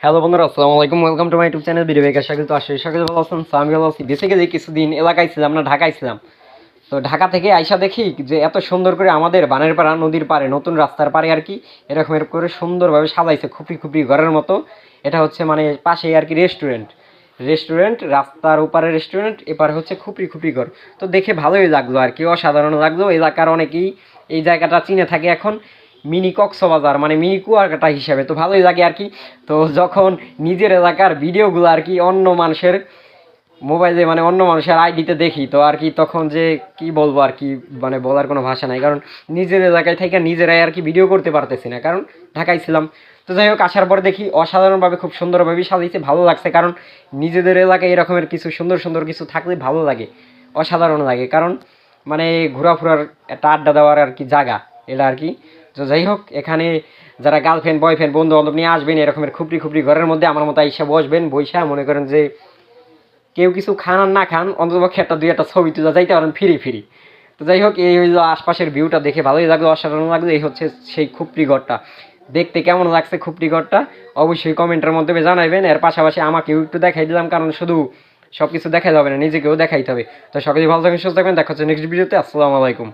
Hello বন্ধুরা, আসসালামু আলাইকুম। Welcome to my YouTube channel video বেকার। স্বাগত। আসলে সকলে ভালো আছেন, আমি ভালো আছি। বেসিক্যালি কিছুদিন এলাকায় ছিলাম না, ঢাকায় ছিলাম। তো ঢাকা থেকে আইসা দেখি যে এত সুন্দর করে আমাদের বানের পাড়া নদীর পাড়ে, নতুন রাস্তার পাড়ে আর কি এরকমের করে সুন্দরভাবে সাজাইছে, খুপড়ি খুপড়ি ঘরের মতো। এটা হচ্ছে মানে পাশেই আর কি রেস্টুরেন্ট, রাস্তার ওপারে রেস্টুরেন্ট, এপারে হচ্ছে খুপড়ি খুপড়ি ঘর। তো দেখে ভালোই লাগলো আর কি, অসাধারণ লাগলো। এলাকার অনেকেই এই জায়গাটা চিনে থাকে এখন মিনি কক্সবাজার, মানে মিনি কুয়াকাটা হিসাবে। তো ভালোই লাগে আর কি। তো যখন নিজের এলাকার ভিডিওগুলো আর কি অন্য মানুষের মোবাইলে, মানে অন্য মানুষের আইডিতে দেখি, তো আর কি তখন যে কি বলবো আর কি, মানে বলার কোনো ভাষা নাই। কারণ নিজের এলাকায় থেকে নিজেরাই আর কি ভিডিও করতে পারতেছি না, কারণ ঢাকায় ছিলাম। তো যাই হোক, আসার পর দেখি অসাধারণভাবে খুব সুন্দরভাবে সাজিয়েছে, ভালো লাগছে। কারণ নিজেদের এলাকায় এরকমের কিছু সুন্দর সুন্দর কিছু থাকলে ভালো লাগে, অসাধারণ লাগে। কারণ মানে ঘোরাফেরার একটা আড্ডা দেওয়ার আর কি জায়গা এটা আর কি। তো যাই হোক, এখানে যারা গার্লফ্রেন্ড বয়ফ্রেন্ড বন্ধু বান্ধব নিয়ে আসবেন, এরকমের খুপড়ি খুপড়ি ঘরের মধ্যে আমার মতো এসে বসবেন, বইসা মনে করেন যে কেউ কিছু খান আর না খান, অন্ততপক্ষে একটা দুই একটা ছবি তুলে যাইতে পারেন ফিরি। তো যাই হোক, এই হইলো আশপাশের ভিউটা, দেখে ভালোই লাগলো, অসাধারণ লাগলো। এই হচ্ছে সেই খুপড়ি ঘরটা। দেখতে কেমন লাগছে খুপড়ি ঘরটা অবশ্যই কমেন্টের মাধ্যমে জানাবেন। এর পাশাপাশি আমাকেও একটু দেখাই দিলাম, কারণ শুধু সব কিছু দেখাই যাবে না, নিজেকেও দেখাইতে হবে। তো সকলেই ভালো থাকবেন, সুস্থ থাকবেন। দেখা হচ্ছে নেক্সট ভিডিওতে। আসসালামু আলাইকুম।